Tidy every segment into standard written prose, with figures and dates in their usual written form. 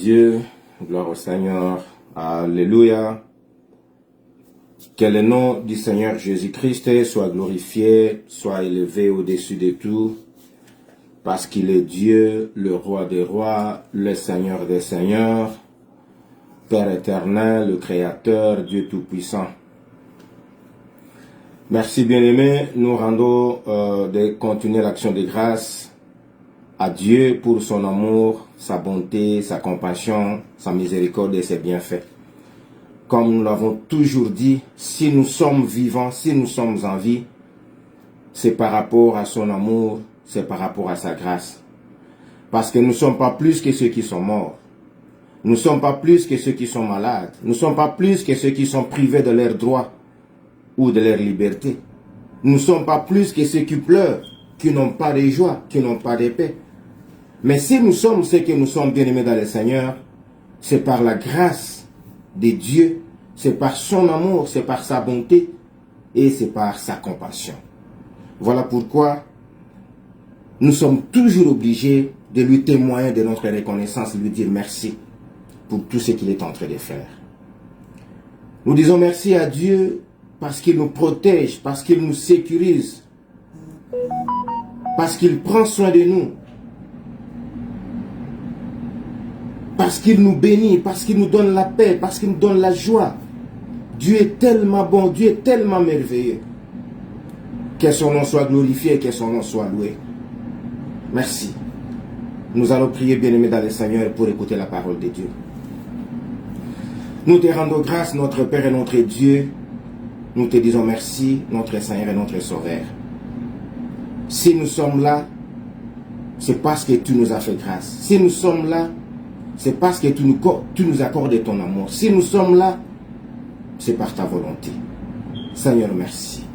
Dieu, gloire au Seigneur, alléluia. Que le nom du Seigneur Jésus-Christ soit glorifié, soit élevé au-dessus de tout, parce qu'il est Dieu, le roi des rois, le Seigneur des seigneurs, Père éternel, le Créateur, Dieu tout-puissant. Merci bien-aimés, nous rendons de continuer l'action de grâce à Dieu pour son amour, sa bonté, sa compassion, sa miséricorde et ses bienfaits. Comme nous l'avons toujours dit, si nous sommes vivants, si nous sommes en vie, c'est par rapport à son amour, c'est par rapport à sa grâce. Parce que nous ne sommes pas plus que ceux qui sont morts. Nous ne sommes pas plus que ceux qui sont malades. Nous ne sommes pas plus que ceux qui sont privés de leurs droits ou de leur liberté. Nous ne sommes pas plus que ceux qui pleurent, qui n'ont pas de joie, qui n'ont pas de paix. Mais si nous sommes ceux que nous sommes bien-aimés dans le Seigneur, c'est par la grâce de Dieu, c'est par son amour, c'est par sa bonté et c'est par sa compassion. Voilà pourquoi nous sommes toujours obligés de lui témoigner de notre reconnaissance, lui dire merci pour tout ce qu'il est en train de faire. Nous disons merci à Dieu parce qu'il nous protège, parce qu'il nous sécurise, parce qu'il prend soin de nous, parce qu'il nous bénit, parce qu'il nous donne la paix, parce qu'il nous donne la joie. Dieu est tellement bon, Dieu est tellement merveilleux. Que son nom soit glorifié, que son nom soit loué. Merci. Nous allons prier, bien-aimés dans le Seigneur, pour écouter la parole de Dieu. Nous te rendons grâce, notre Père et notre Dieu. Nous te disons merci, notre Seigneur et notre Sauveur. Si nous sommes là, c'est parce que tu nous as fait grâce. Si nous sommes là, c'est parce que tu nous accordes ton amour. Si nous sommes là, c'est par ta volonté. Seigneur, merci.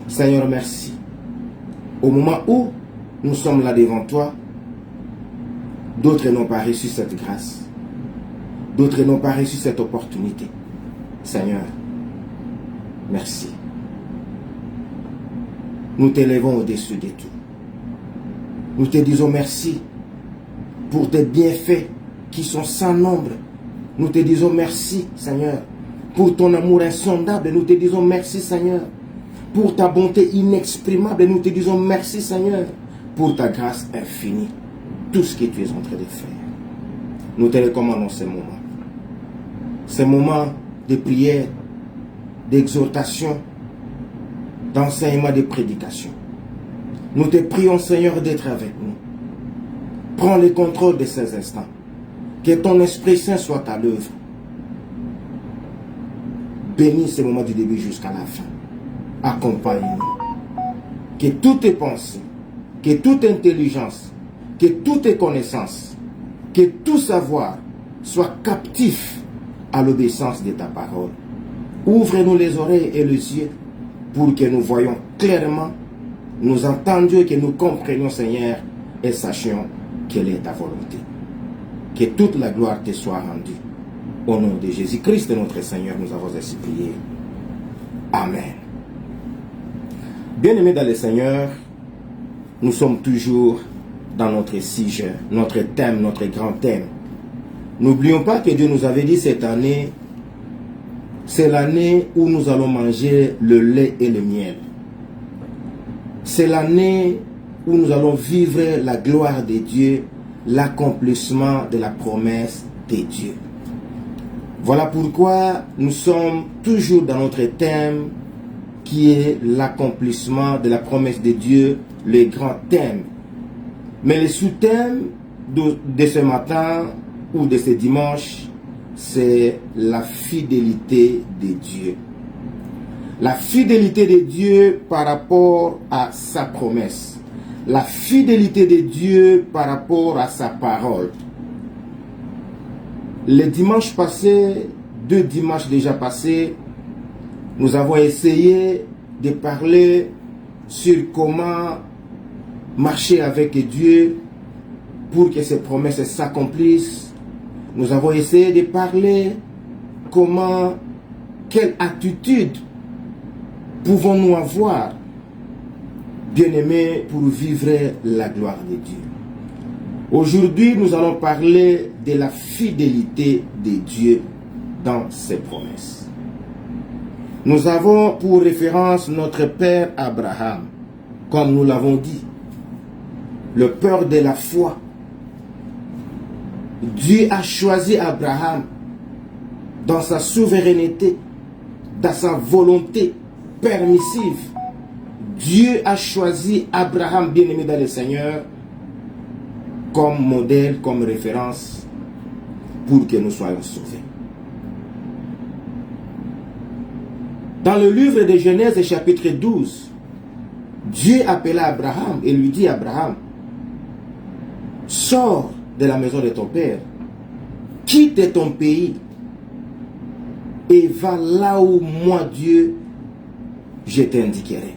Seigneur, merci. Au moment où nous sommes là devant toi, d'autres n'ont pas reçu cette grâce. D'autres n'ont pas reçu cette opportunité. Seigneur, merci. Nous t'élevons au-dessus de tout. Nous te disons merci pour tes bienfaits qui sont sans nombre. Nous te disons merci, Seigneur, pour ton amour insondable. Nous te disons merci, Seigneur, pour ta bonté inexprimable. Nous te disons merci, Seigneur, pour ta grâce infinie. Tout ce que tu es en train de faire. Nous te recommandons ces moments. Ces moments de prière, d'exhortation, d'enseignement, de prédication. Nous te prions, Seigneur, d'être avec nous. Prends le contrôle de ces instants. Que ton Esprit Saint soit à l'œuvre. Bénis ces moments du début jusqu'à la fin. Accompagne-nous. Que toutes tes pensées, que toute intelligence, que toute tes connaissances, que tout savoir soit captif à l'obéissance de ta parole. Ouvre-nous les oreilles et les yeux pour que nous voyions clairement, nous entendions et que nous comprenions, Seigneur, et sachions quelle est ta volonté. Que toute la gloire te soit rendue. Au nom de Jésus-Christ, notre Seigneur, nous avons ainsi prié. Amen. Bien-aimés dans le Seigneur, nous sommes toujours dans notre sujet, notre thème, notre grand thème. N'oublions pas que Dieu nous avait dit cette année, c'est l'année où nous allons manger le lait et le miel. C'est l'année où nous allons vivre la gloire de Dieu, l'accomplissement de la promesse de Dieu. Voilà pourquoi nous sommes toujours dans notre thème qui est l'accomplissement de la promesse de Dieu, le grand thème. Mais le sous-thème de ce matin ou de ce dimanche, c'est la fidélité de Dieu. La fidélité de Dieu par rapport à sa promesse. La fidélité de Dieu par rapport à sa parole. Les dimanches passés, 2 dimanches déjà passés, nous avons essayé de parler sur comment marcher avec Dieu pour que ses promesses s'accomplissent. Nous avons essayé de parler quelle attitude pouvons-nous avoir, bien-aimés, pour vivre la gloire de Dieu. Aujourd'hui, nous allons parler de la fidélité de Dieu dans ses promesses. Nous avons pour référence notre père Abraham, comme nous l'avons dit, le père de la foi. Dieu a choisi Abraham dans sa souveraineté, dans sa volonté permissive. Dieu a choisi Abraham, bien-aimé dans le Seigneur, comme modèle, comme référence pour que nous soyons sauvés. Dans le livre de Genèse, chapitre 12, Dieu appela Abraham et lui dit: Abraham, sors de la maison de ton père, quitte ton pays et va là où moi, Dieu, je t'indiquerai.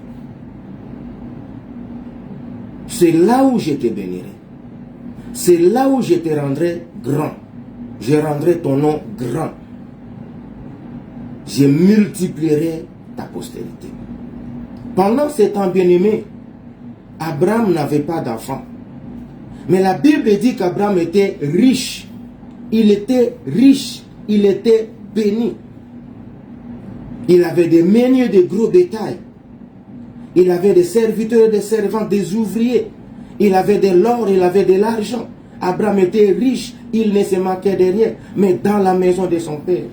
C'est là où je te bénirai. C'est là où je te rendrai grand. Je rendrai ton nom grand. Je multiplierai ta postérité. Pendant ce temps, bien-aimé, Abraham n'avait pas d'enfant. Mais la Bible dit qu'Abraham était riche. Il était riche. Il était béni. Il avait des meuniers de gros bétail. Il avait des serviteurs, des servants, des ouvriers. Il avait de l'or, il avait de l'argent. Abraham était riche, il ne se manquait de rien. Mais dans la maison de son père,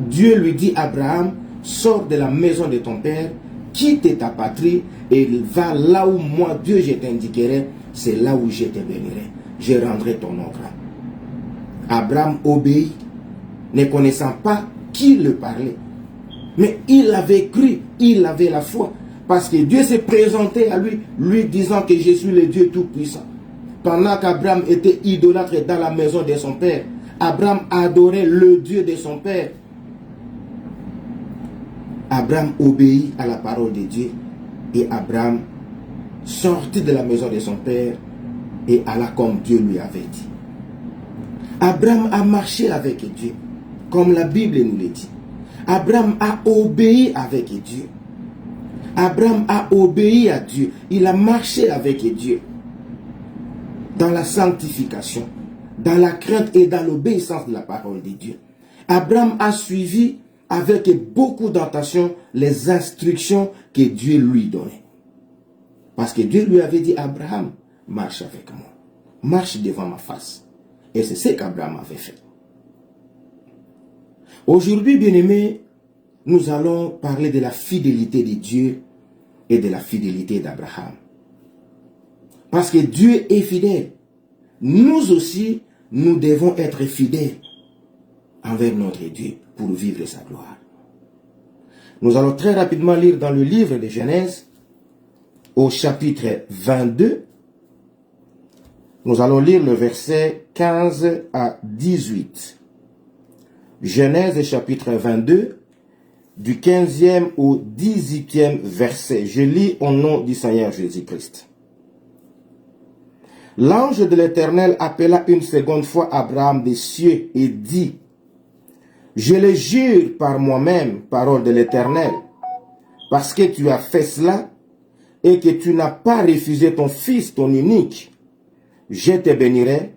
Dieu lui dit: Abraham, sors de la maison de ton père, quitte ta patrie et va là où moi, Dieu, je t'indiquerai. C'est là où je te bénirai. Je rendrai ton nom grand. Abraham obéit, ne connaissant pas qui le parlait. Mais il avait cru, il avait la foi. Parce que Dieu s'est présenté à lui, lui disant que je suis le Dieu Tout-Puissant. Pendant qu'Abraham était idolâtre dans la maison de son père, Abraham adorait le Dieu de son père. Abraham obéit à la parole de Dieu. Et Abraham sortit de la maison de son père et alla comme Dieu lui avait dit. Abraham a marché avec Dieu, comme la Bible nous le dit. Abraham a obéi avec Dieu. Abraham a obéi à Dieu. Il a marché avec Dieu. Dans la sanctification, dans la crainte et dans l'obéissance de la parole de Dieu. Abraham a suivi avec beaucoup d'attention les instructions que Dieu lui donnait. Parce que Dieu lui avait dit: Abraham, marche avec moi. Marche devant ma face. Et c'est ce qu'Abraham avait fait. Aujourd'hui, bien-aimés, nous allons parler de la fidélité de Dieu et de la fidélité d'Abraham. Parce que Dieu est fidèle. Nous aussi, nous devons être fidèles envers notre Dieu pour vivre sa gloire. Nous allons très rapidement lire dans le livre de Genèse, au chapitre 22. Nous allons lire le verset 15 à 18. Genèse chapitre 22, du 15e au 18e verset. Je lis au nom du Seigneur Jésus-Christ. L'ange de l'Éternel appela une seconde fois Abraham des cieux et dit: Je le jure par moi-même, parole de l'Éternel, parce que tu as fait cela et que tu n'as pas refusé ton fils, ton unique, je te bénirai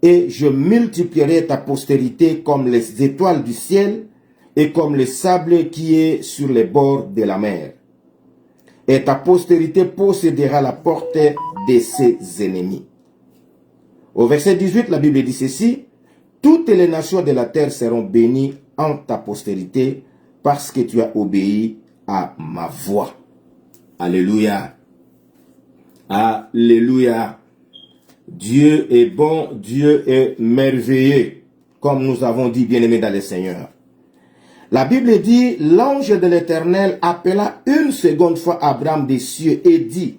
et je multiplierai ta postérité comme les étoiles du ciel et comme le sable qui est sur les bords de la mer. Et ta postérité possédera la porte de ses ennemis. Au verset 18, la Bible dit ceci: Toutes les nations de la terre seront bénies en ta postérité parce que tu as obéi à ma voix. Alléluia. Alléluia. Dieu est bon, Dieu est merveilleux, comme nous avons dit, bien-aimés dans le Seigneur. La Bible dit: L'ange de l'Éternel appela une seconde fois Abraham des cieux et dit: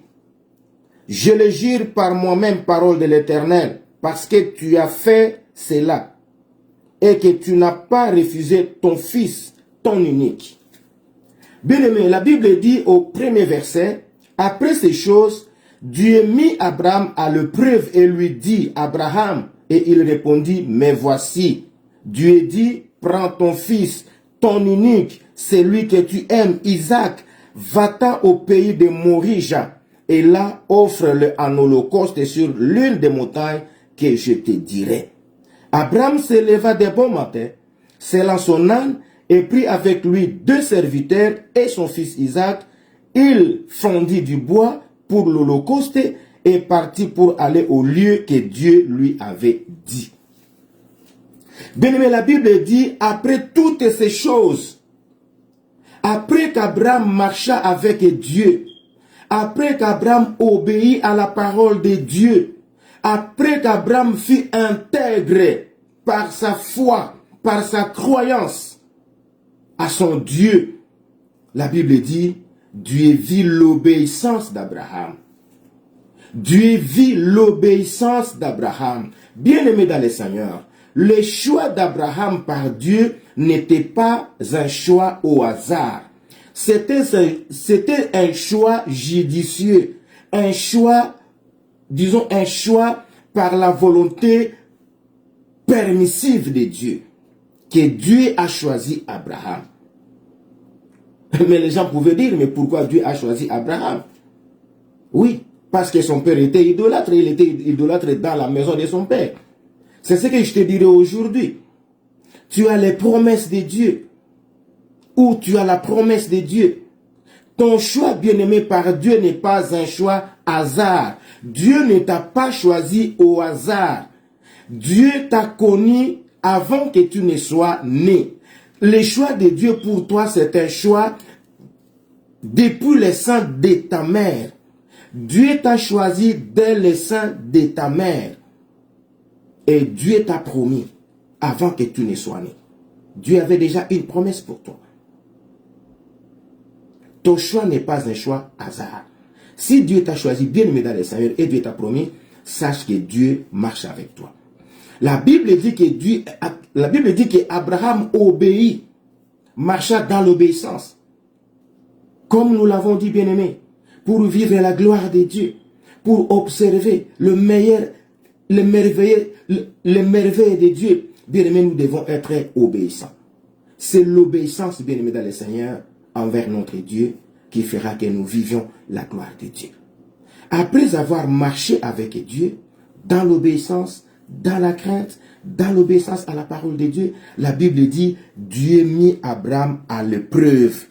Je le jure par moi-même, parole de l'Éternel, parce que tu as fait cela et que tu n'as pas refusé ton fils, ton unique. Bien-aimé, la Bible dit au premier verset: Après ces choses, Dieu mit Abraham à l'épreuve et lui dit: Abraham. Et il répondit: Mais voici. Dieu dit: Prends ton fils, ton unique, celui que tu aimes, Isaac, va-t'en au pays de Morija et là, offre-le en holocauste sur l'une des montagnes que je te dirai. Abraham se leva de bon matin, sellant son âne, et prit avec lui 2 serviteurs et son fils Isaac. Il fendit du bois pour l'holocauste et partit pour aller au lieu que Dieu lui avait dit. Bien-aimé, la Bible dit, après toutes ces choses, après qu'Abraham marcha avec Dieu, après qu'Abraham obéit à la parole de Dieu, après qu'Abraham fut intègre par sa foi, par sa croyance à son Dieu, la Bible dit, Dieu vit l'obéissance d'Abraham. Dieu vit l'obéissance d'Abraham. Bien-aimé dans le Seigneur, le choix d'Abraham par Dieu n'était pas un choix au hasard. C'était un choix judicieux, un choix, disons un choix par la volonté permissive de Dieu, que Dieu a choisi Abraham. Mais les gens pouvaient dire, mais pourquoi Dieu a choisi Abraham? Oui, parce que son père était idolâtre, il était idolâtre dans la maison de son père. C'est ce que je te dirai aujourd'hui. Tu as les promesses de Dieu, ou tu as la promesse de Dieu. Ton choix bien-aimé par Dieu n'est pas un choix hasard. Dieu ne t'a pas choisi au hasard. Dieu t'a connu avant que tu ne sois né. Le choix de Dieu pour toi, c'est un choix depuis le sein de ta mère. Dieu t'a choisi dès le sein de ta mère. Et Dieu t'a promis avant que tu ne sois né. Dieu avait déjà une promesse pour toi. Ton choix n'est pas un choix hasard. Si Dieu t'a choisi bien-aimé dans le Seigneur et Dieu t'a promis, sache que Dieu marche avec toi. La Bible dit que Abraham obéit, marcha dans l'obéissance. Comme nous l'avons dit, bien-aimé, pour vivre la gloire de Dieu, pour observer le merveille de Dieu, bien-aimé, nous devons être obéissants. C'est l'obéissance, bien-aimé dans le Seigneur, envers notre Dieu, qui fera que nous vivions la gloire de Dieu. Après avoir marché avec Dieu, dans l'obéissance, dans la crainte, dans l'obéissance à la parole de Dieu, la Bible dit, Dieu mit Abraham à l'épreuve.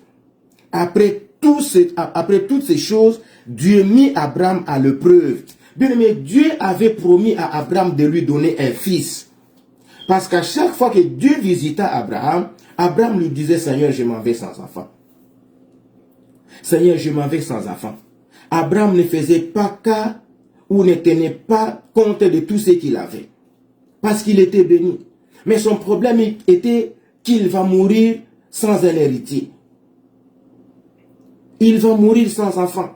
Après toutes ces choses, Dieu mit Abraham à l'épreuve. Bien aimé, Dieu avait promis à Abraham de lui donner un fils. Parce qu'à chaque fois que Dieu visita Abraham, Abraham lui disait, Seigneur, je m'en vais sans enfant. Seigneur, je m'en vais sans enfant. Abraham ne faisait pas cas ou ne tenait pas compte de tout ce qu'il avait. Parce qu'il était béni. Mais son problème était qu'il va mourir sans un héritier. Il va mourir sans enfant.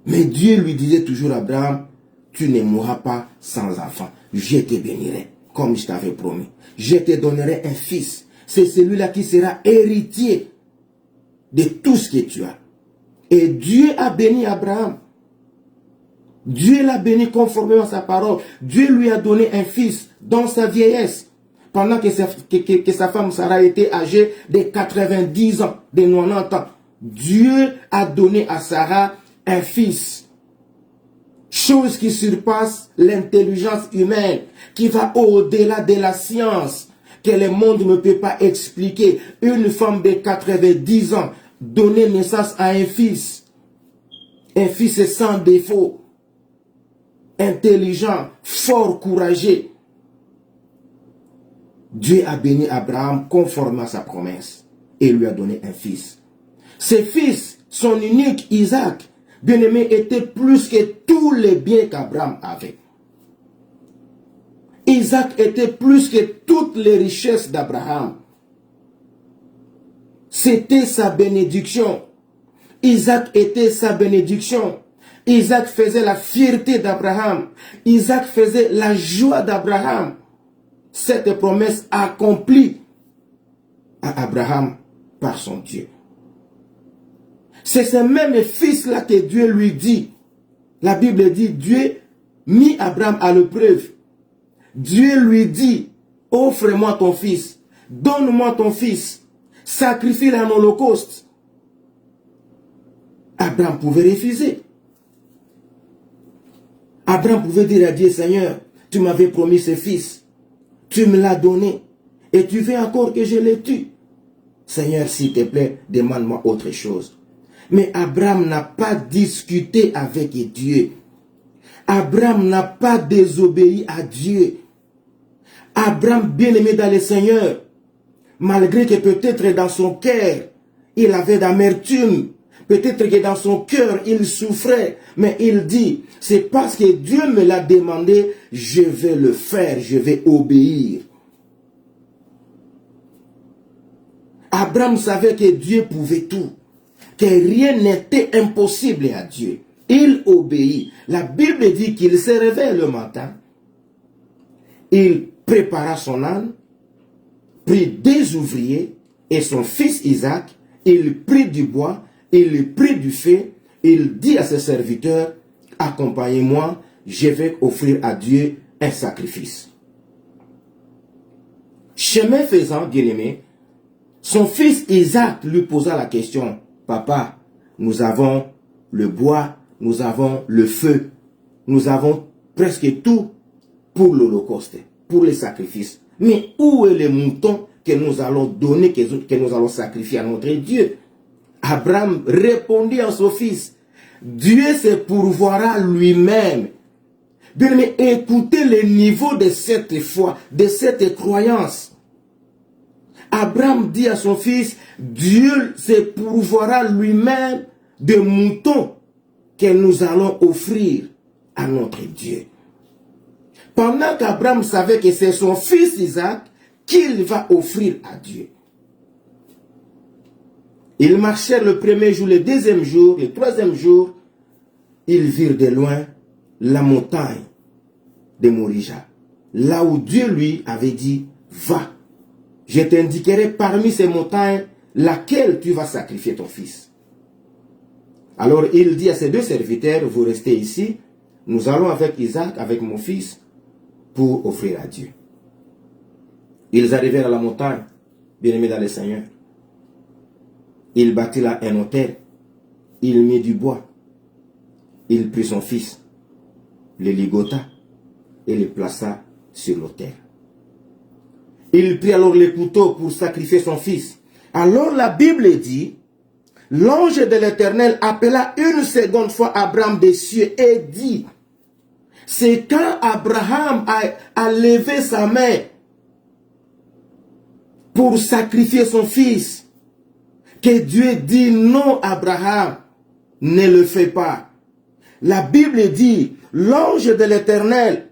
Mais Dieu lui disait toujours à Abraham, tu ne mourras pas sans enfant. Je te bénirai, comme je t'avais promis. Je te donnerai un fils. C'est celui-là qui sera héritier de tout ce que tu as. Et Dieu a béni Abraham. Dieu l'a béni conformément à sa parole. Dieu lui a donné un fils dans sa vieillesse. Pendant que sa femme Sarah était âgée de 90 ans, de 90 ans. Dieu a donné à Sarah un fils. Chose qui surpasse l'intelligence humaine, qui va au-delà de la science, que le monde ne peut pas expliquer. Une femme de 90 ans donner naissance à un fils sans défaut, intelligent, fort, courageux. Dieu a béni Abraham conformément à sa promesse et lui a donné un fils. Ce fils, son unique Isaac, bien-aimé, était plus que tous les biens qu'Abraham avait. Isaac était plus que toutes les richesses d'Abraham. C'était sa bénédiction. Isaac était sa bénédiction. Isaac faisait la fierté d'Abraham. Isaac faisait la joie d'Abraham. Cette promesse accomplie à Abraham par son Dieu. C'est ce même fils-là que Dieu lui dit. La Bible dit, Dieu mit Abraham à l'épreuve. Dieu lui dit, offre-moi ton fils, donne-moi ton fils, sacrifie-le en holocauste. Abraham pouvait refuser. Abraham pouvait dire à Dieu, Seigneur, tu m'avais promis ce fils, tu me l'as donné, et tu veux encore que je le tue. Seigneur, s'il te plaît, demande-moi autre chose. Mais Abraham n'a pas discuté avec Dieu. Abraham n'a pas désobéi à Dieu. Abraham, bien-aimé dans le Seigneur, malgré que peut-être dans son cœur, il avait d'amertume, peut-être que dans son cœur, il souffrait, mais il dit, c'est parce que Dieu me l'a demandé, je vais le faire, je vais obéir. Abraham savait que Dieu pouvait tout, que rien n'était impossible à Dieu. Il obéit. La Bible dit qu'il se réveille le matin, il prépara son âne, prit des ouvriers et son fils Isaac, il prit du bois, il prit du feu, il dit à ses serviteurs, accompagnez-moi, je vais offrir à Dieu un sacrifice. Chemin faisant, bien-aimé, son fils Isaac lui posa la question, papa, nous avons le bois, nous avons le feu, nous avons presque tout pour l'holocauste, pour les sacrifices. Mais où est le mouton que nous allons donner, que nous allons sacrifier à notre Dieu? Abraham répondit à son fils, Dieu se pourvoira lui-même. Bien, mais écoutez le niveau de cette foi, de cette croyance. Abraham dit à son fils, Dieu se pourvoira lui-même de moutons que nous allons offrir à notre Dieu. Pendant qu'Abraham savait que c'est son fils Isaac qu'il va offrir à Dieu. Ils marchèrent le premier jour, le deuxième jour, le troisième jour. Ils virent de loin la montagne de Morija. Là où Dieu lui avait dit, va. Je t'indiquerai parmi ces montagnes laquelle tu vas sacrifier ton fils. Alors il dit à ses deux serviteurs, vous restez ici. Nous allons avec Isaac, avec mon fils, pour offrir à Dieu. Ils arrivèrent à la montagne, bien-aimés dans le Seigneur. Il bâtit là un autel. Il mit du bois. Il prit son fils, le ligota et le plaça sur l'autel. Il prit alors le couteau pour sacrifier son fils. Alors la Bible dit, l'ange de l'Éternel appela une seconde fois Abraham des cieux et dit, c'est quand Abraham a levé sa main pour sacrifier son fils que Dieu dit non, Abraham, ne le fais pas. La Bible dit, l'ange de l'Éternel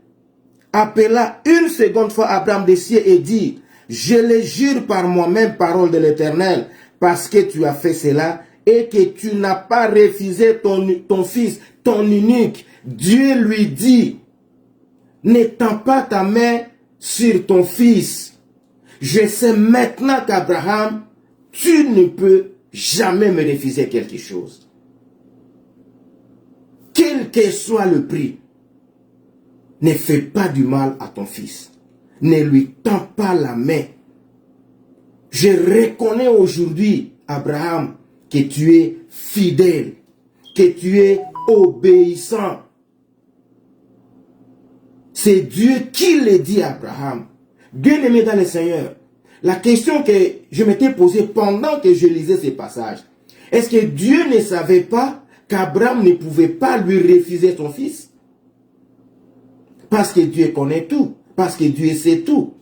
appela une seconde fois Abraham des cieux et dit, je le jure par moi-même, parole de l'Éternel, parce que tu as fait cela et que tu n'as pas refusé ton fils, ton unique. Dieu lui dit, n'étends pas ta main sur ton fils. Je sais maintenant qu'Abraham, tu ne peux jamais me refuser quelque chose. Quel que soit le prix, ne fais pas du mal à ton fils. Ne lui tends pas la main. Je reconnais aujourd'hui, Abraham, que tu es fidèle, que tu es obéissant. C'est Dieu qui le dit à Abraham. Bien-aimé dans le Seigneur, la question que je m'étais posée pendant que je lisais ces passages, est-ce que Dieu ne savait pas qu'Abraham ne pouvait pas lui refuser son fils? Parce que Dieu connaît tout, parce que Dieu sait tout.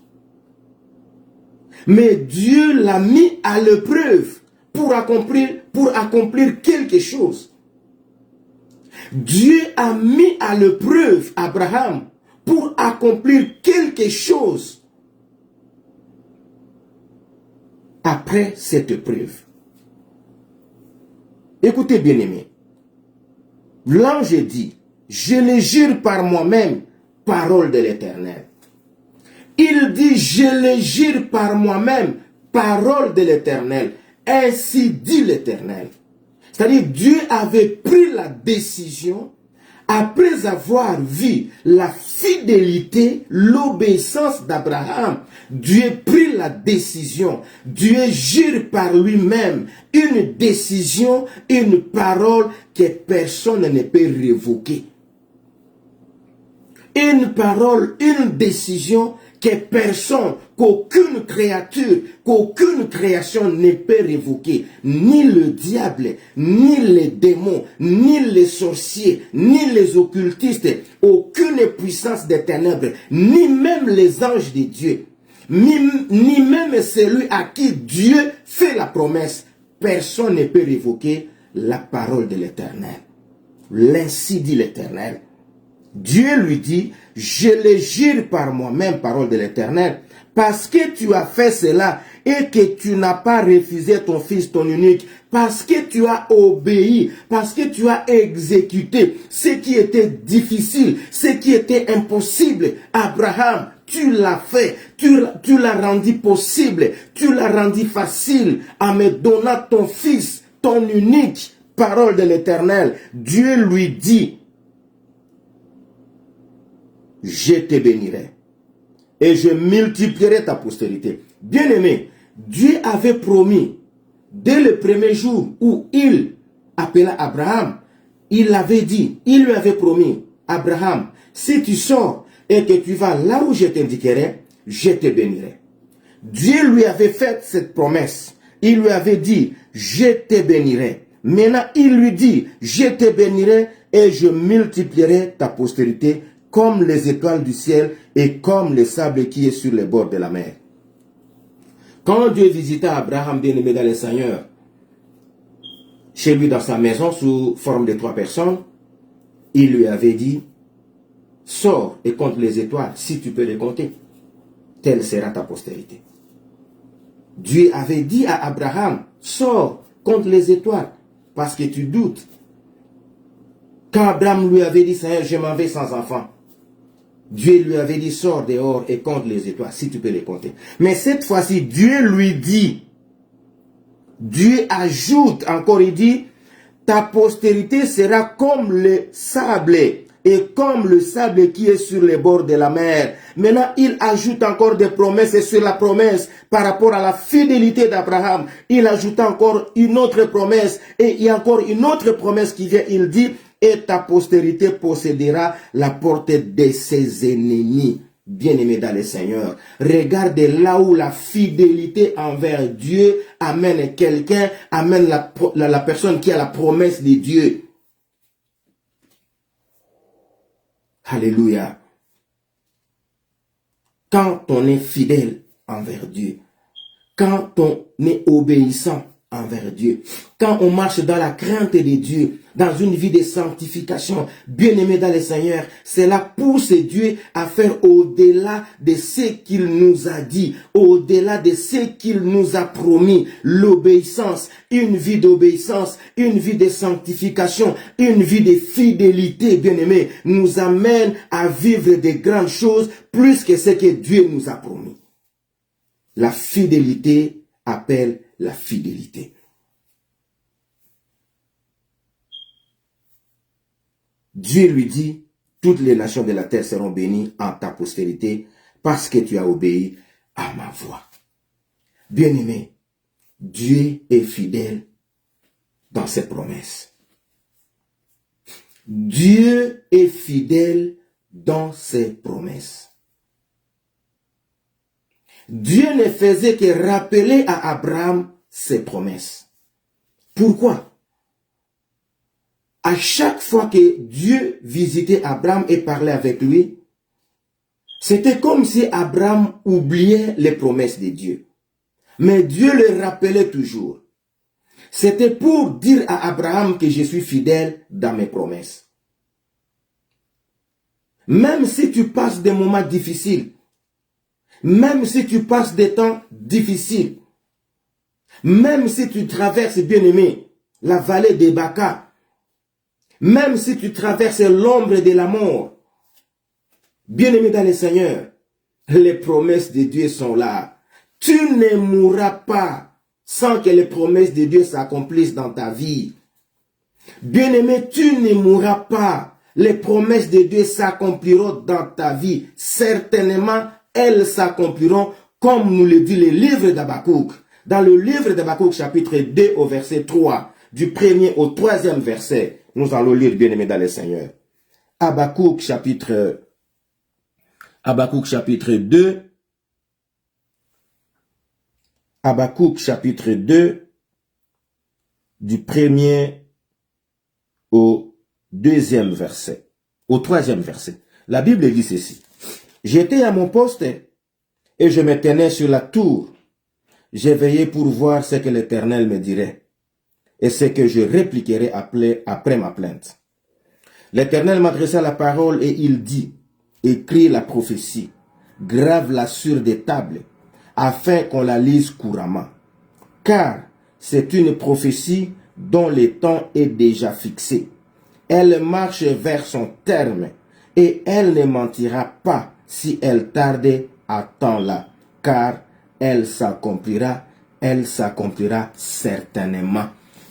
Mais Dieu l'a mis à l'épreuve pour accomplir quelque chose. Dieu a mis à l'épreuve Abraham pour accomplir quelque chose. Après cette épreuve. Écoutez bien aimé. L'ange dit, je le jure par moi-même, parole de l'Éternel. Il dit, je le jure par moi-même, parole de l'Éternel. Ainsi dit l'Éternel. C'est-à-dire, Dieu avait pris la décision Après avoir vu la fidélité, l'obéissance d'Abraham, Dieu prit la décision. Dieu jure par lui-même une décision, une parole que personne ne peut révoquer. Une parole, une décision que personne, qu'aucune créature, qu'aucune création ne peut révoquer. Ni le diable, ni les démons, ni les sorciers, ni les occultistes, aucune puissance des ténèbres, ni même les anges de Dieu, ni même celui à qui Dieu fait la promesse. Personne ne peut révoquer la parole de l'Éternel. L'ainsi dit l'Éternel. Dieu lui dit, je le jure par moi-même, parole de l'Éternel, parce que tu as fait cela et que tu n'as pas refusé ton fils, ton unique, parce que tu as obéi, parce que tu as exécuté ce qui était difficile, ce qui était impossible. Abraham, tu l'as fait, tu l'as rendu possible, tu l'as rendu facile en me donnant ton fils, ton unique, parole de l'Éternel. Dieu lui dit, je te bénirai et je multiplierai ta postérité. Bien-aimé, Dieu avait promis, dès le premier jour où il appela Abraham, il lui avait promis, Abraham, si tu sors et que tu vas là où je t'indiquerai, je te bénirai. Dieu lui avait fait cette promesse. Il lui avait dit, je te bénirai. Maintenant, il lui dit, je te bénirai et je multiplierai ta postérité comme les étoiles du ciel et comme le sable qui est sur les bords de la mer. Quand Dieu visita Abraham, bien-aimé dans le Seigneur, chez lui dans sa maison sous forme de 3 personnes, il lui avait dit, sors et compte les étoiles, si tu peux les compter, telle sera ta postérité. Dieu avait dit à Abraham, sors, compte les étoiles, parce que tu doutes. Quand Abraham lui avait dit, Seigneur, je m'en vais sans enfant, Dieu lui avait dit, sors dehors et compte les étoiles, si tu peux les compter. Mais cette fois-ci, Dieu lui dit, Dieu ajoute encore, il dit, ta postérité sera comme le sable, et comme le sable qui est sur les bords de la mer. Maintenant, il ajoute encore des promesses, et sur la promesse, par rapport à la fidélité d'Abraham, il ajoute encore une autre promesse, et il y a encore une autre promesse qui vient, il dit, et ta postérité possédera la porte de ses ennemis. Bien-aimés dans le Seigneur, regardez là où la fidélité envers Dieu amène quelqu'un, amène la personne qui a la promesse de Dieu. Alléluia. Quand on est fidèle envers Dieu, quand on est obéissant envers Dieu, quand on marche dans la crainte de Dieu, dans une vie de sanctification, bien-aimé dans le Seigneur, cela pousse Dieu à faire au-delà de ce qu'il nous a dit, au-delà de ce qu'il nous a promis, l'obéissance, une vie d'obéissance, une vie de sanctification, une vie de fidélité, bien-aimé, nous amène à vivre de grandes choses plus que ce que Dieu nous a promis. La fidélité appelle la fidélité. Dieu lui dit, toutes les nations de la terre seront bénies en ta postérité parce que tu as obéi à ma voix. Bien-aimé, Dieu est fidèle dans ses promesses. Dieu est fidèle dans ses promesses. Dieu ne faisait que rappeler à Abraham ses promesses. Pourquoi? À chaque fois que Dieu visitait Abraham et parlait avec lui, c'était comme si Abraham oubliait les promesses de Dieu. Mais Dieu le rappelait toujours. C'était pour dire à Abraham que je suis fidèle dans mes promesses. Même si tu passes des moments difficiles, même si tu passes des temps difficiles, même si tu traverses, bien-aimé, la vallée des Baca, même si tu traverses l'ombre de la mort, bien-aimé dans le Seigneur, les promesses de Dieu sont là. Tu ne mourras pas sans que les promesses de Dieu s'accomplissent dans ta vie. Bien-aimé, tu ne mourras pas Les promesses de Dieu s'accompliront dans ta vie. Certainement, elles s'accompliront comme nous le dit le livre d'Habakkuk. Dans le livre d'Habakkuk chapitre 2 au verset 3, du 1er au 3e verset, nous allons lire, bien-aimés dans le Seigneur. Habakkuk chapitre 2, Habakkuk chapitre 2, du 1er au 2e verset, au 3e verset. La Bible dit ceci. J'étais à mon poste et je me tenais sur la tour. J'ai veillé pour voir ce que l'Éternel me dirait et ce que je répliquerai après ma plainte. L'Éternel m'adressa la parole et il dit, écris la prophétie, grave-la sur des tables, afin qu'on la lise couramment. Car c'est une prophétie dont le temps est déjà fixé. Elle marche vers son terme et elle ne mentira pas si elle tarde à temps là, car elle s'accomplira certainement.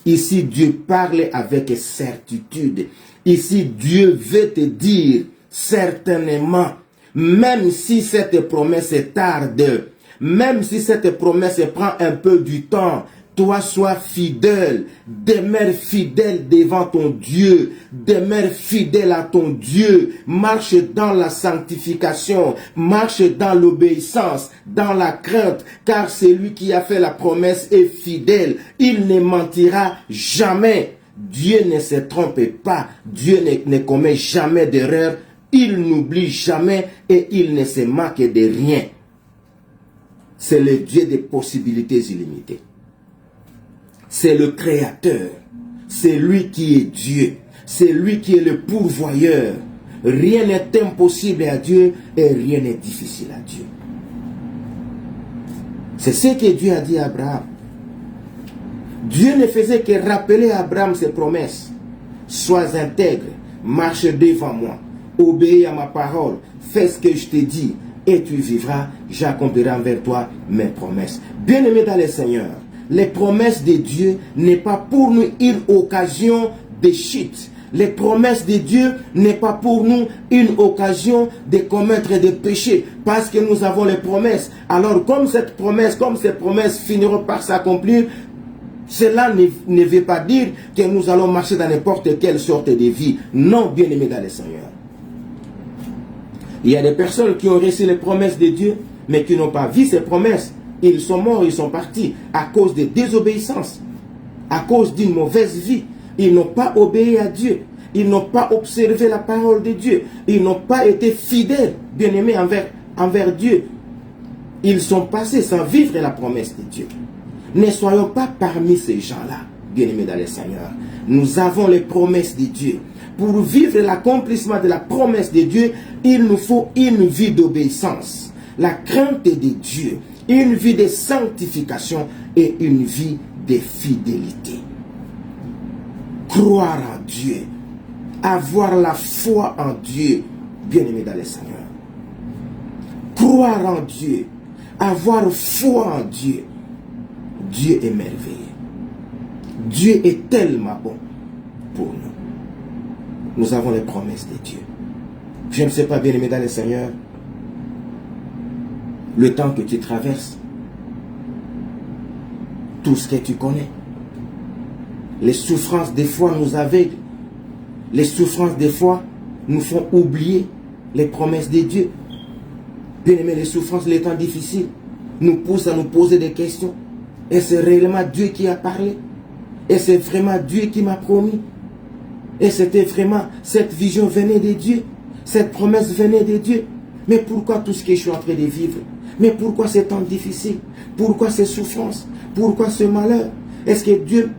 Ici, Dieu parle avec certitude. Ici, Dieu veut te dire certainement, même si cette promesse tarde, même si cette promesse prend un peu du temps, toi sois fidèle, demeure fidèle devant ton Dieu, demeure fidèle à ton Dieu, marche dans la sanctification, marche dans l'obéissance, dans la crainte, car celui qui a fait la promesse est fidèle, il ne mentira jamais. Dieu ne se trompe pas, Dieu ne commet jamais d'erreur, il n'oublie jamais et il ne se moque de rien. C'est le Dieu des possibilités illimitées. C'est le Créateur. C'est lui qui est Dieu. C'est lui qui est le pourvoyeur. Rien n'est impossible à Dieu et rien n'est difficile à Dieu. C'est ce que Dieu a dit à Abraham. Dieu ne faisait que rappeler à Abraham ses promesses. Sois intègre, marche devant moi, obéis à ma parole, fais ce que je te dis et tu vivras, j'accomplirai envers toi mes promesses. Bien-aimés dans le Seigneur, les promesses de Dieu n'est pas pour nous une occasion de chute. Les promesses de Dieu n'est pas pour nous une occasion de commettre des péchés. Parce que nous avons les promesses. Alors comme ces promesses finiront par s'accomplir, cela ne veut pas dire que nous allons marcher dans n'importe quelle sorte de vie. Non, bien-aimés dans le Seigneur. Il y a des personnes qui ont reçu les promesses de Dieu, mais qui n'ont pas vu ces promesses. Ils sont morts, ils sont partis à cause de désobéissance, à cause d'une mauvaise vie. Ils n'ont pas obéi à Dieu. Ils n'ont pas observé la parole de Dieu. Ils n'ont pas été fidèles, bien-aimés, envers Dieu. Ils sont passés sans vivre la promesse de Dieu. Ne soyons pas parmi ces gens-là, bien-aimés dans le Seigneur. Nous avons les promesses de Dieu. Pour vivre l'accomplissement de la promesse de Dieu, il nous faut une vie d'obéissance, la crainte de Dieu, une vie de sanctification et une vie de fidélité. Croire en Dieu, avoir la foi en Dieu, bien-aimés dans le Seigneur. Croire en Dieu, avoir foi en Dieu. Dieu est merveilleux. Dieu est tellement bon pour nous. Nous avons les promesses de Dieu. Je ne sais pas, bien-aimé dans le Seigneur, le temps que tu traverses, tout ce que tu connais, les souffrances des fois nous aveuglent, les souffrances des fois nous font oublier les promesses de Dieu. Bien-aimé, les souffrances, les temps difficiles nous poussent à nous poser des questions. Et c'est réellement Dieu qui a parlé. Et c'est vraiment Dieu qui m'a promis. Et c'était vraiment, cette vision venait de Dieu. Cette promesse venait de Dieu. Mais pourquoi tout ce que je suis en train de vivre? Mais pourquoi ces temps difficiles? Pourquoi ces souffrances? Pourquoi ce malheur? Est-ce que Dieu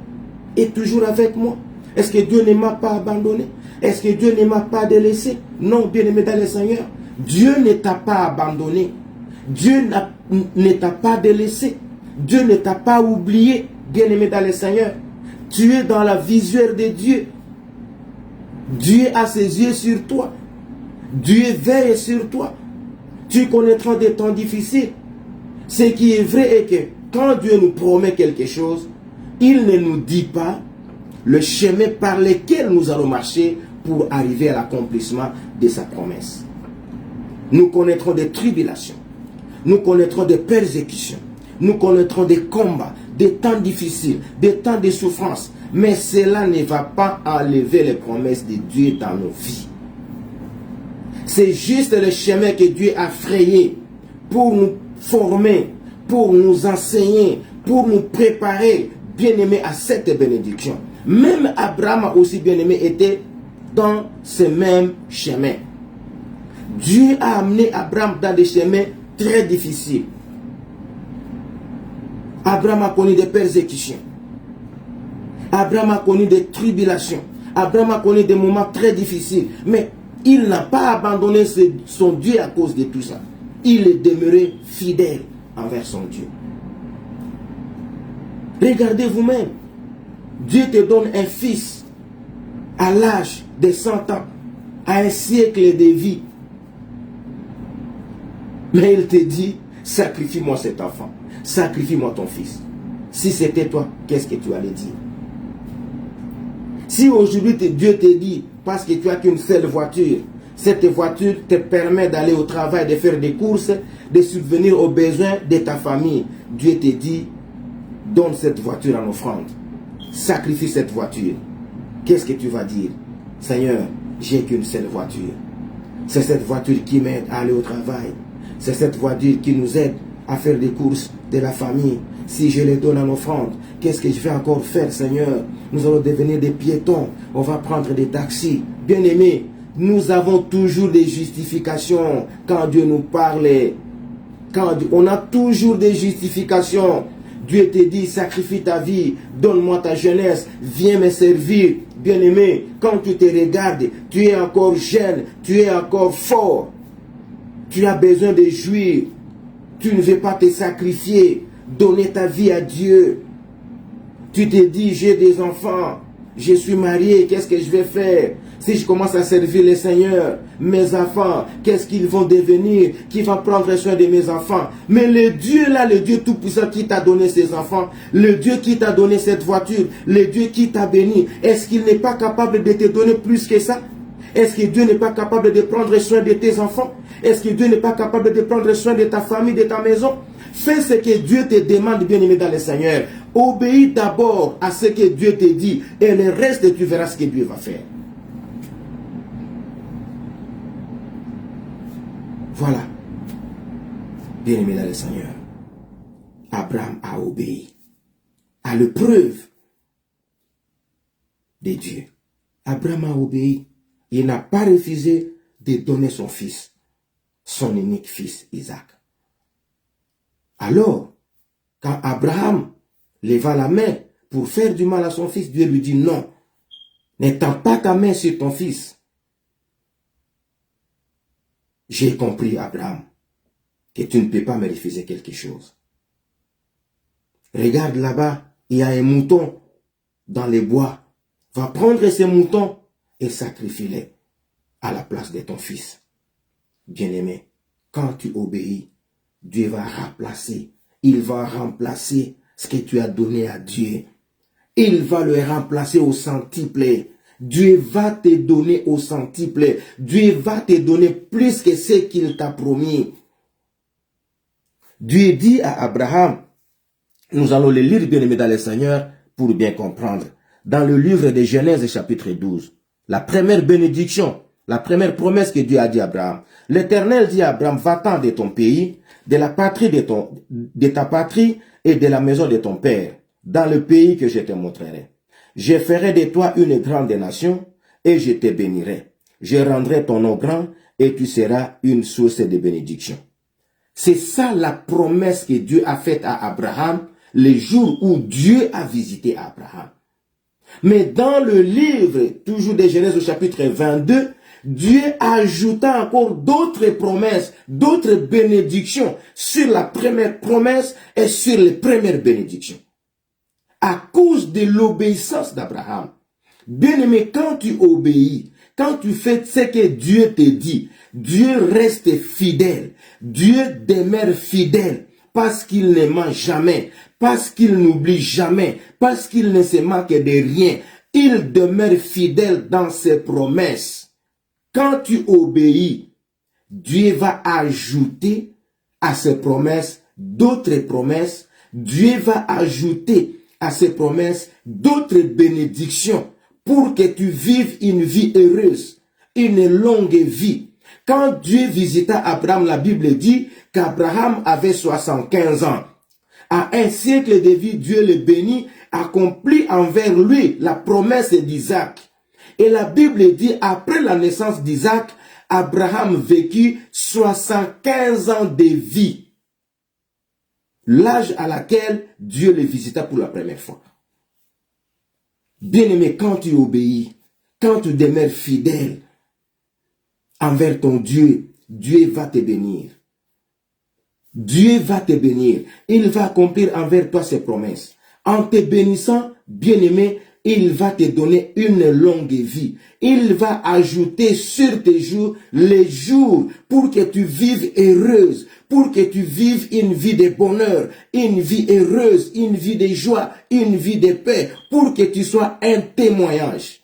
est toujours avec moi? Est-ce que Dieu ne m'a pas abandonné? Est-ce que Dieu ne m'a pas délaissé? Non, bien-aimé dans le Seigneur. Dieu ne t'a pas abandonné. Dieu ne t'a pas délaissé. Dieu ne t'a pas oublié, bien-aimé dans le Seigneur. Tu es dans la visuelle de Dieu. Dieu a ses yeux sur toi. Dieu veille sur toi. Tu connaîtras des temps difficiles. Ce qui est vrai est que quand Dieu nous promet quelque chose, il ne nous dit pas le chemin par lequel nous allons marcher pour arriver à l'accomplissement de sa promesse. Nous connaîtrons des tribulations, nous connaîtrons des persécutions, nous connaîtrons des combats, des temps difficiles, des temps de souffrance, mais cela ne va pas enlever les promesses de Dieu dans nos vies. C'est juste le chemin que Dieu a frayé pour nous former, pour nous enseigner, pour nous préparer, bien-aimés, à cette bénédiction. Même Abraham aussi, bien-aimé, était dans ce même chemin. Dieu a amené Abraham dans des chemins très difficiles. Abraham a connu des persécutions. Abraham a connu des tribulations. Abraham a connu des moments très difficiles. Mais il n'a pas abandonné son Dieu à cause de tout ça. Il est demeuré fidèle envers son Dieu. Regardez vous-même. Dieu te donne un fils à l'âge de 100 ans, à un siècle de vie. Mais il te dit, sacrifie-moi cet enfant, sacrifie-moi ton fils. Si c'était toi, qu'est-ce que tu allais dire? Si aujourd'hui Dieu te dit, parce que tu n'as qu'une seule voiture, cette voiture te permet d'aller au travail, de faire des courses, de subvenir aux besoins de ta famille, Dieu te dit, donne cette voiture en offrande, sacrifie cette voiture. Qu'est-ce que tu vas dire? Seigneur, j'ai qu'une seule voiture. C'est cette voiture qui m'aide à aller au travail. C'est cette voiture qui nous aide à faire des courses de la famille. Si je les donne en offrande, qu'est-ce que je vais encore faire, Seigneur? Nous allons devenir des piétons. On va prendre des taxis. Bien-aimés, nous avons toujours des justifications quand Dieu nous parle. On a toujours des justifications. Dieu te dit, sacrifie ta vie, donne-moi ta jeunesse, viens me servir. Bien-aimé, quand tu te regardes, tu es encore jeune, tu es encore fort. Tu as besoin de jouir. Tu ne veux pas te sacrifier, donner ta vie à Dieu. Tu te dis, j'ai des enfants, je suis marié, qu'est-ce que je vais faire? Si je commence à servir le Seigneur, mes enfants, qu'est-ce qu'ils vont devenir? Qui va prendre soin de mes enfants? Mais le Dieu là, le Dieu tout-puissant qui t'a donné ces enfants, le Dieu qui t'a donné cette voiture, le Dieu qui t'a béni, est-ce qu'il n'est pas capable de te donner plus que ça? Est-ce que Dieu n'est pas capable de prendre soin de tes enfants? Est-ce que Dieu n'est pas capable de prendre soin de ta famille, de ta maison? Fais ce que Dieu te demande, bien-aimé dans le Seigneur. Obéis d'abord à ce que Dieu te dit et le reste, tu verras ce que Dieu va faire. Voilà, bien-aimé dans le Seigneur. Abraham a obéi à l'épreuve de Dieu. Abraham a obéi. Il n'a pas refusé de donner son fils, son unique fils Isaac. Alors, quand Abraham leva la main pour faire du mal à son fils, Dieu lui dit non, n'étends pas ta main sur ton fils. J'ai compris, Abraham, que tu ne peux pas me refuser quelque chose. Regarde là-bas, il y a un mouton dans les bois. Va prendre ces moutons et sacrifie-les à la place de ton fils. Bien-aimé, quand tu obéis, Dieu va remplacer. Il va remplacer ce que tu as donné à Dieu. Il va le remplacer au centuple. Dieu va te donner au centuple. Dieu va te donner plus que ce qu'il t'a promis. Dieu dit à Abraham, nous allons le lire, bien-aimé dans le Seigneur, pour bien comprendre. Dans le livre de Genèse chapitre 12, la première bénédiction, la première promesse que Dieu a dit à Abraham. L'Éternel dit à Abraham, va-t'en de ton pays, de la patrie de ta patrie et de la maison de ton père, dans le pays que je te montrerai. Je ferai de toi une grande nation et je te bénirai. Je rendrai ton nom grand et tu seras une source de bénédiction. C'est ça la promesse que Dieu a faite à Abraham le jour où Dieu a visité Abraham. Mais dans le livre, toujours de Genèse au chapitre 22, Dieu ajouta encore d'autres promesses, d'autres bénédictions sur la première promesse et sur les premières bénédictions. À cause de l'obéissance d'Abraham. Bien-aimé, quand tu obéis, quand tu fais ce que Dieu te dit, Dieu reste fidèle. Dieu demeure fidèle parce qu'il ne ment jamais, parce qu'il n'oublie jamais, parce qu'il ne se manque de rien. Il demeure fidèle dans ses promesses. Quand tu obéis, Dieu va ajouter à ses promesses d'autres promesses. Dieu va ajouter à ses promesses d'autres bénédictions pour que tu vives une vie heureuse, une longue vie. Quand Dieu visita Abraham, la Bible dit qu'Abraham avait 75 ans. À un siècle de vie, Dieu le bénit, accomplit envers lui la promesse d'Isaac. Et la Bible dit, après la naissance d'Isaac, Abraham vécut 75 ans de vie. L'âge à laquelle Dieu le visita pour la première fois. Bien-aimé, quand tu obéis, quand tu demeures fidèle envers ton Dieu, Dieu va te bénir. Dieu va te bénir. Il va accomplir envers toi ses promesses. En te bénissant, bien-aimé, il va te donner une longue vie. Il va ajouter sur tes jours les jours pour que tu vives heureuse, pour que tu vives une vie de bonheur, une vie heureuse, une vie de joie, une vie de paix, pour que tu sois un témoignage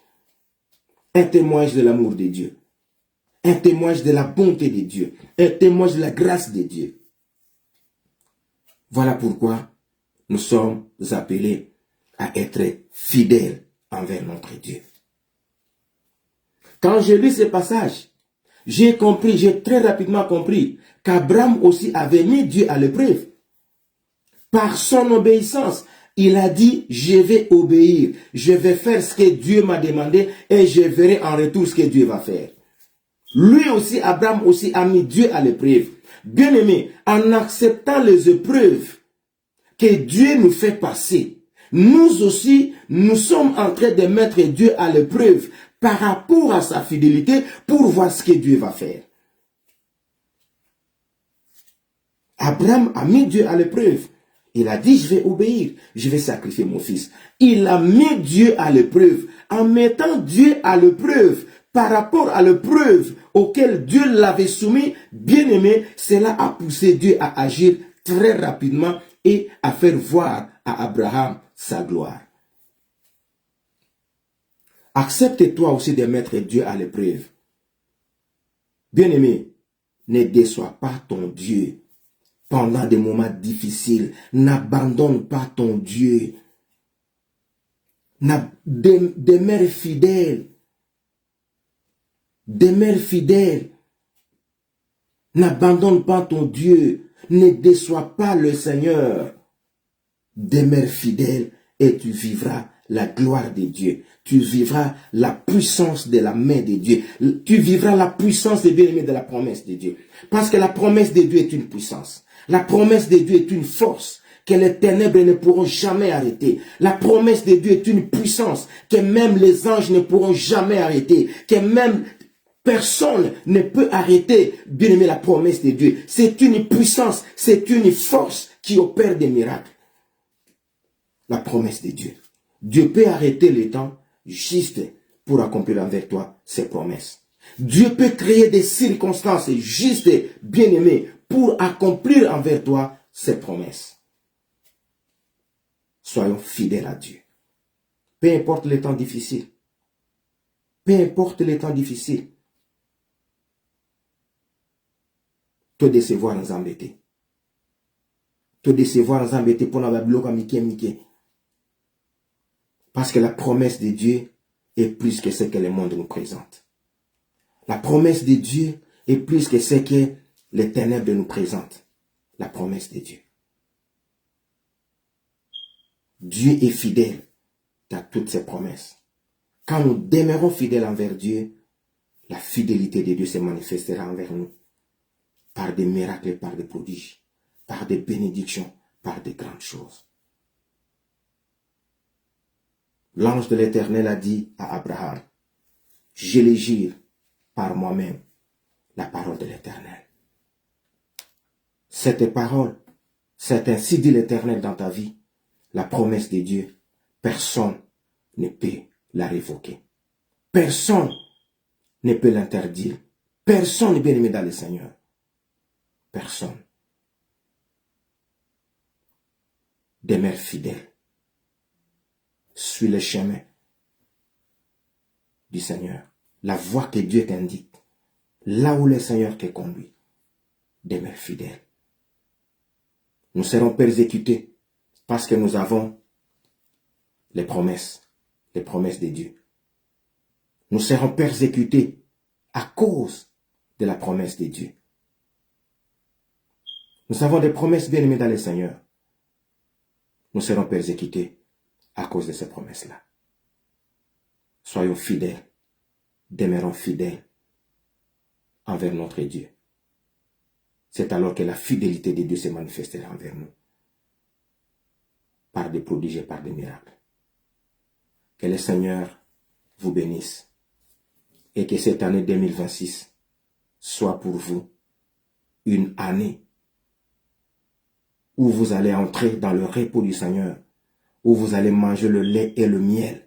de l'amour de Dieu, un témoignage de la bonté de Dieu, un témoignage de la grâce de Dieu. Voilà pourquoi nous sommes appelés à être fidèles envers notre Dieu. Quand j'ai lu ce passage, j'ai très rapidement compris qu'Abraham aussi avait mis Dieu à l'épreuve. Par son obéissance, il a dit, je vais obéir, je vais faire ce que Dieu m'a demandé et je verrai en retour ce que Dieu va faire. Lui aussi, Abraham aussi a mis Dieu à l'épreuve. Bien aimé, en acceptant les épreuves que Dieu nous fait passer, nous aussi, nous sommes en train de mettre Dieu à l'épreuve par rapport à sa fidélité pour voir ce que Dieu va faire. Abraham a mis Dieu à l'épreuve. Il a dit, je vais obéir, je vais sacrifier mon fils. Il a mis Dieu à l'épreuve. En mettant Dieu à l'épreuve, par rapport à l'épreuve auquel Dieu l'avait soumis, bien aimé, cela a poussé Dieu à agir très rapidement et à faire voir à Abraham sa gloire. Accepte-toi aussi de mettre Dieu à l'épreuve. Bien aimé, ne déçois pas ton Dieu. Pendant des moments difficiles, n'abandonne pas ton Dieu. Demeure fidèle. Demeure fidèle. N'abandonne pas ton Dieu. Ne déçois pas le Seigneur. Demeure fidèle et tu vivras la gloire de Dieu. Tu vivras la puissance de la main de Dieu. Tu vivras la puissance des bien-aimés de la promesse de Dieu. Parce que la promesse de Dieu est une puissance. La promesse de Dieu est une force que les ténèbres ne pourront jamais arrêter. La promesse de Dieu est une puissance que même les anges ne pourront jamais arrêter. Que même personne ne peut arrêter, bien aimé, la promesse de Dieu. C'est une puissance, c'est une force qui opère des miracles. La promesse de Dieu. Dieu peut arrêter le temps juste pour accomplir envers toi ses promesses. Dieu peut créer des circonstances justes, bien aimées, pour accomplir envers toi ses promesses. Soyons fidèles à Dieu. Peu importe les temps difficiles. Peu importe les temps difficiles. Te décevoir nous embêter. Te décevoir nous embêter pour la bloquer Mickey. Parce que la promesse de Dieu est plus que ce que le monde nous présente. La promesse de Dieu est plus que ce que les ténèbres nous présentent. La promesse de Dieu. Dieu est fidèle à toutes ses promesses. Quand nous demeurons fidèles envers Dieu, la fidélité de Dieu se manifestera envers nous par des miracles, par des prodiges, par des bénédictions, par des grandes choses. L'ange de l'Éternel a dit à Abraham, je les jure par moi-même la parole de l'Éternel. Cette parole, c'est ainsi dit l'Éternel dans ta vie, la promesse de Dieu, personne ne peut la révoquer. Personne ne peut l'interdire. Personne n'est bien aimé dans le Seigneur. Personne. Demeure fidèle. Suis le chemin du Seigneur, la voie que Dieu t'indique, là où le Seigneur te conduit, demeure fidèle. Nous serons persécutés parce que nous avons les promesses de Dieu. Nous serons persécutés à cause de la promesse de Dieu. Nous avons des promesses bien aimées dans le Seigneur. Nous serons persécutés à cause de ces promesses-là. Soyons fidèles, demeurons fidèles envers notre Dieu. C'est alors que la fidélité de Dieu se manifestera envers nous, par des prodiges et par des miracles. Que le Seigneur vous bénisse et que cette année 2026 soit pour vous une année où vous allez entrer dans le repos du Seigneur, où vous allez manger le lait et le miel.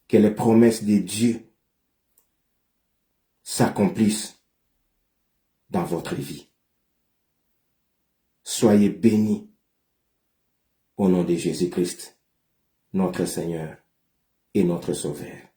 Que les promesses de Dieu s'accomplissent dans votre vie. Soyez bénis au nom de Jésus-Christ, notre Seigneur et notre Sauveur.